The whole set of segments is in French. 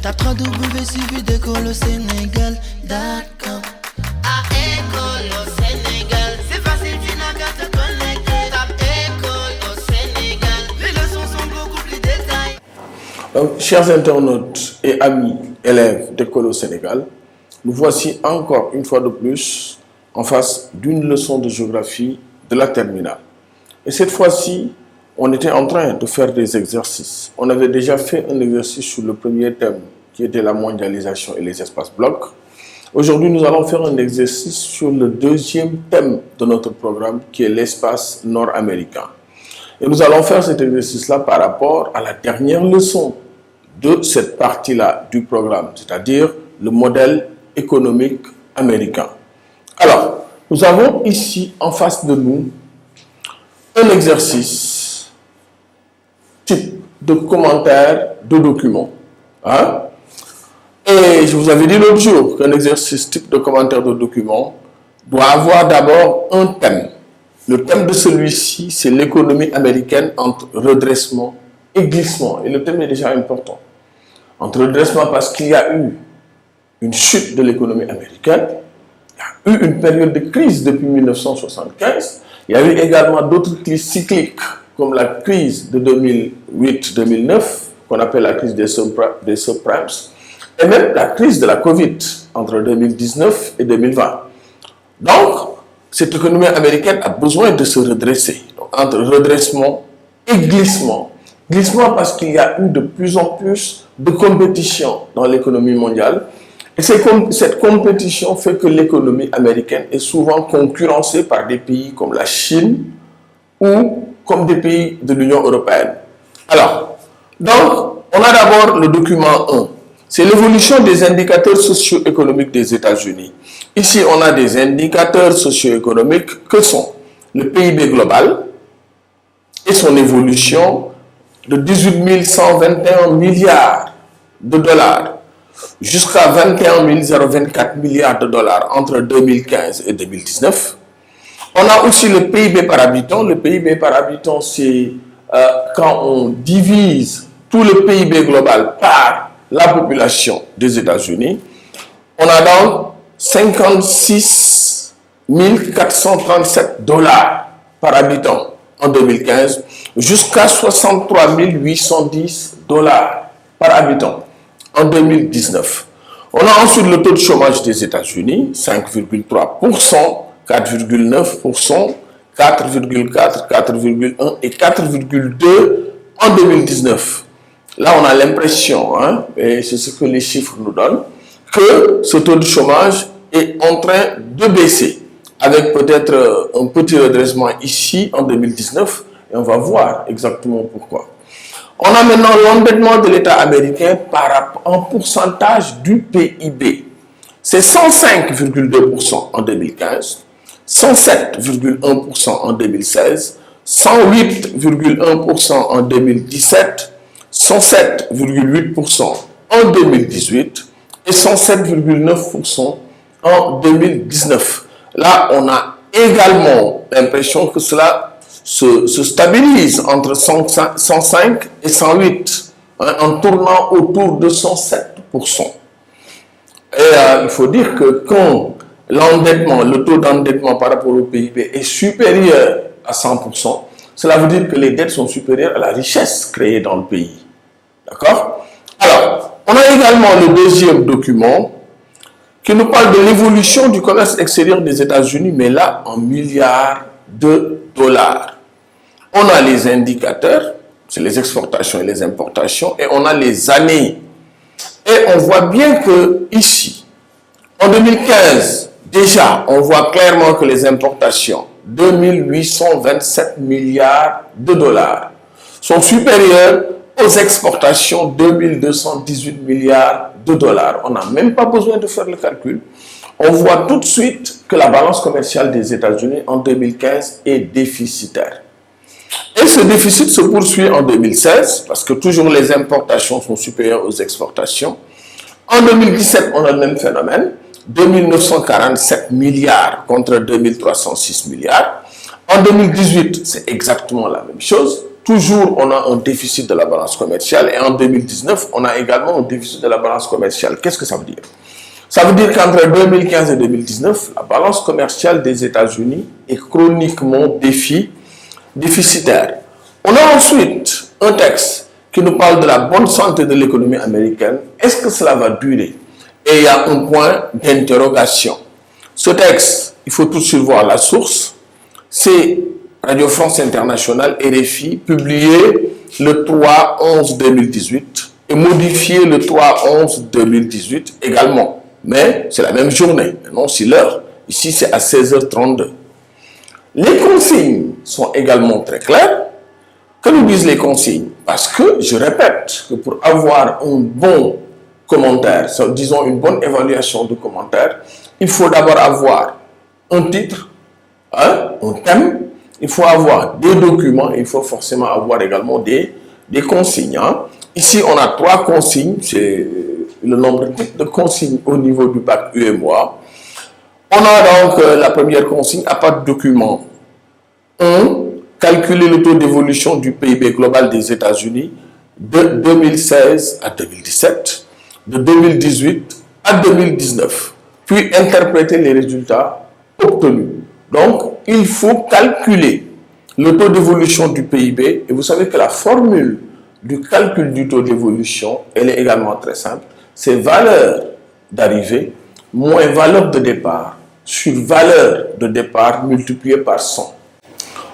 Tape www.suividecolosénégal.com. À École au Sénégal, c'est facile, tu n'as qu'à te connecter. Tape École au Sénégal, les leçons sont beaucoup plus détaillées. Donc, chers internautes et amis élèves d'École au Sénégal, nous voici encore une fois de plus en face d'une leçon de géographie de la terminale. Et cette fois-ci, on était en train de faire des exercices. On avait déjà fait un exercice sur le premier thème qui était la mondialisation et les espaces blocs. Aujourd'hui, nous allons faire un exercice sur le deuxième thème de notre programme qui est l'espace nord-américain. Et nous allons faire cet exercice-là par rapport à la dernière leçon de cette partie-là du programme, c'est-à-dire le modèle économique américain. Alors, nous avons ici en face de nous un exercice type de commentaire de document. Hein? Et je vous avais dit l'autre jour qu'un exercice type de commentaire de document doit avoir d'abord un thème. Le thème de celui-ci, c'est l'économie américaine entre redressement et glissement. Et le thème est déjà important. Entre redressement parce qu'il y a eu une chute de l'économie américaine, il y a eu une période de crise depuis 1975, il y a eu également d'autres crises cycliques comme la crise de 2008-2009, qu'on appelle la crise des subprimes, et même la crise de la Covid entre 2019 et 2020. Donc, cette économie américaine a besoin de se redresser. Donc, entre redressement et glissement. Glissement parce qu'il y a eu de plus en plus de compétition dans l'économie mondiale. Et cette compétition fait que l'économie américaine est souvent concurrencée par des pays comme la Chine ou comme des pays de l'Union européenne. Alors, donc, on a d'abord le document 1. C'est l'évolution des indicateurs socio-économiques des États-Unis. Ici, on a des indicateurs socio-économiques que sont le PIB global et son évolution de 18 121 milliards de dollars jusqu'à 21 024 milliards de dollars entre 2015 et 2019. On a aussi le PIB par habitant. Le PIB par habitant, c'est quand on divise tout le PIB global par la population des États-Unis. On a donc 56 437 dollars par habitant en 2015 jusqu'à 63 810 dollars par habitant en 2019. On a ensuite le taux de chômage des États-Unis, 5,3%, 4,9%, 4,4%, 4,1% et 4,2% en 2019. Là, on a l'impression, hein, et c'est ce que les chiffres nous donnent, que ce taux de chômage est en train de baisser, avec peut-être un petit redressement ici en 2019, et on va voir exactement pourquoi. On a maintenant l'endettement de l'État américain en pourcentage du PIB. C'est 105,2% en 2015, 107,1% en 2016, 108,1% en 2017, 107,8% en 2018 et 107,9% en 2019. Là, on a également l'impression que cela se stabilise entre 105 et 108, hein, en tournant autour de 107%. Et il faut dire que quand l'endettement, le taux d'endettement par rapport au PIB est supérieur à 100%, cela veut dire que les dettes sont supérieures à la richesse créée dans le pays. D'accord? Alors, on a également le deuxième document qui nous parle de l'évolution du commerce extérieur des États-Unis, mais là en milliards de dollars. On a les indicateurs, c'est les exportations et les importations, et on a les années. Et on voit bien que ici, en 2015, déjà, on voit clairement que les importations, 2827 milliards de dollars, sont supérieures aux exportations, 2218 milliards de dollars. On n'a même pas besoin de faire le calcul. On voit tout de suite que la balance commerciale des États-Unis en 2015 est déficitaire. Et ce déficit se poursuit en 2016 parce que toujours les importations sont supérieures aux exportations. En 2017, on a le même phénomène, 2947 milliards contre 2306 milliards. En 2018, c'est exactement la même chose, toujours on a un déficit de la balance commerciale et en 2019, on a également un déficit de la balance commerciale. Qu'est-ce que ça veut dire? Ça veut dire qu'entre 2015 et 2019, la balance commerciale des États-Unis est chroniquement déficitaire. On a ensuite un texte qui nous parle de la bonne santé de l'économie américaine. Est-ce que cela va durer? Et il y a un point d'interrogation. Ce texte, il faut tout de suite voir la source. C'est Radio France Internationale, RFI, publié le 3/11/2018 et modifié le 3/11/2018 également. Mais c'est la même journée, non, c'est l'heure. Ici, c'est à 16h32. Les consignes sont également très claires. Que nous disent les consignes? Parce que, je répète, que pour avoir un bon commentaire, disons une bonne évaluation de commentaire, il faut d'abord avoir un titre, un thème, il faut avoir des documents, il faut forcément avoir également des consignes. Ici, on a 3 consignes, c'est le nombre de consignes au niveau du bac UMOA. On a donc la première consigne, à part de document. 1. Calculer le taux d'évolution du PIB global des États-Unis de 2016 à 2017, de 2018 à 2019, puis interpréter les résultats obtenus. Donc, il faut calculer le taux d'évolution du PIB. Et vous savez que la formule du calcul du taux d'évolution, elle est également très simple. C'est valeur d'arrivée moins valeur de départ sur valeur de départ multipliée par 100.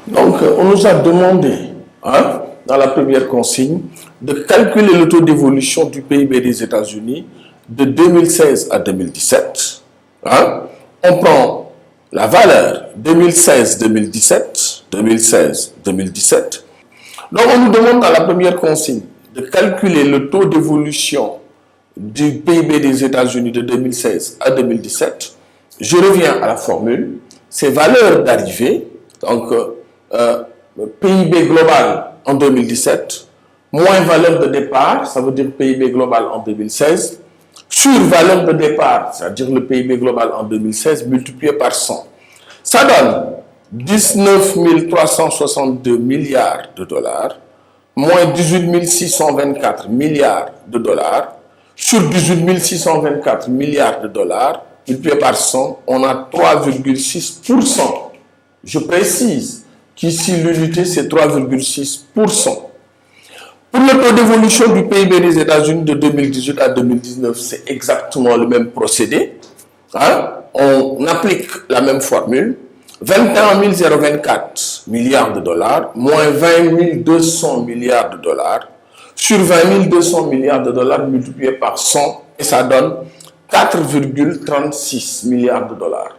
Donc, on nous a demandé, dans la première consigne, de calculer le taux d'évolution du PIB des États-Unis de 2016 à 2017. On prend la valeur 2016-2017, 2016-2017. Donc, on nous demande dans la première consigne de calculer le taux d'évolution du PIB des États-Unis de 2016 à 2017. Je reviens à la formule. C'est valeur d'arrivée, donc PIB global en 2017, moins valeur de départ, ça veut dire PIB global en 2016, sur valeur de départ, c'est-à-dire le PIB global en 2016, multiplié par 100. Ça donne 19 362 milliards de dollars, moins 18 624 milliards de dollars, sur 18 624 milliards de dollars, multiplié par 100, on a 3,6%. Je précise qu'ici, l'unité, c'est 3,6%. Pour le taux d'évolution du PIB des États-Unis de 2018 à 2019, c'est exactement le même procédé. On applique la même formule. 21 024 milliards de dollars, moins 20 200 milliards de dollars, sur 20 200 milliards de dollars multiplié par 100, et ça donne 4,36 milliards de dollars.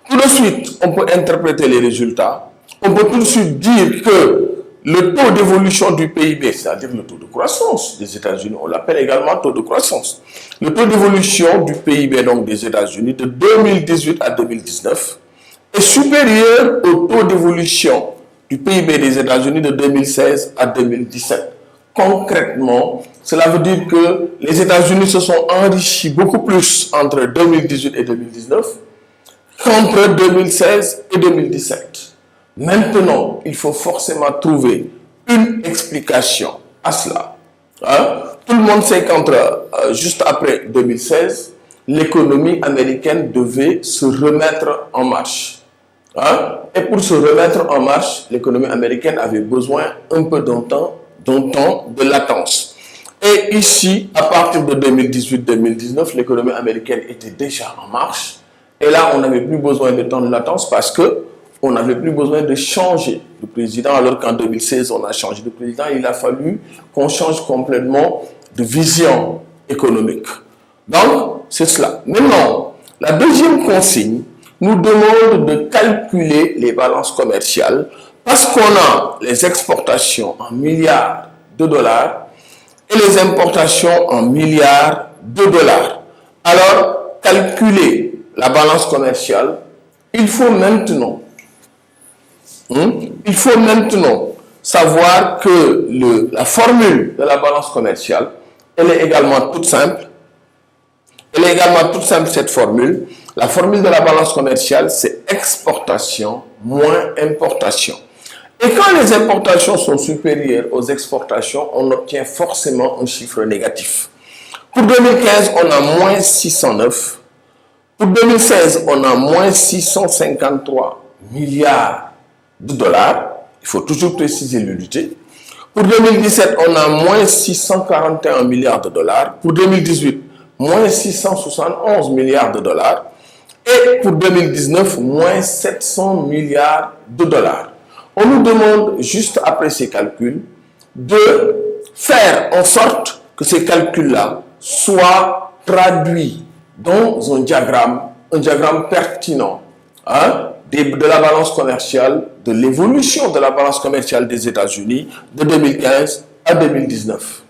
Tout de suite, on peut interpréter les résultats. On peut tout de suite dire que le taux d'évolution du PIB, c'est-à-dire le taux de croissance des États-Unis, on l'appelle également taux de croissance. Le taux d'évolution du PIB donc des États-Unis de 2018 à 2019 est supérieur au taux d'évolution du PIB des États-Unis de 2016 à 2017. Concrètement, cela veut dire que les États-Unis se sont enrichis beaucoup plus entre 2018 et 2019 qu'entre 2016 et 2017. Maintenant, il faut forcément trouver une explication à cela. Tout le monde sait qu'entre, juste après 2016, l'économie américaine devait se remettre en marche. Et pour se remettre en marche, l'économie américaine avait besoin un peu d'un temps de latence. Et ici, à partir de 2018-2019, l'économie américaine était déjà en marche. Et là, on n'avait plus besoin de temps de latence parce que on n'avait plus besoin de changer de président, alors qu'en 2016, on a changé de président. Il a fallu qu'on change complètement de vision économique. Donc, c'est cela. Maintenant, la deuxième consigne nous demande de calculer les balances commerciales parce qu'on a les exportations en milliards de dollars et les importations en milliards de dollars. Alors, calculer la balance commerciale, il faut maintenant savoir que la formule de la balance commerciale, elle est également toute simple. Cette formule. La formule de la balance commerciale, c'est exportation moins importation. Et quand les importations sont supérieures aux exportations, on obtient forcément un chiffre négatif. Pour 2015, on a moins 609. Pour 2016, on a moins 653 milliards de dollars. Il faut toujours préciser l'unité. Pour 2017, on a moins 641 milliards de dollars. Pour 2018, moins 671 milliards de dollars. Et pour 2019, moins 700 milliards de dollars. On nous demande, juste après ces calculs, de faire en sorte que ces calculs-là soient traduits dans un diagramme pertinent de la balance commerciale, de l'évolution de la balance commerciale des États-Unis de 2015 à 2019.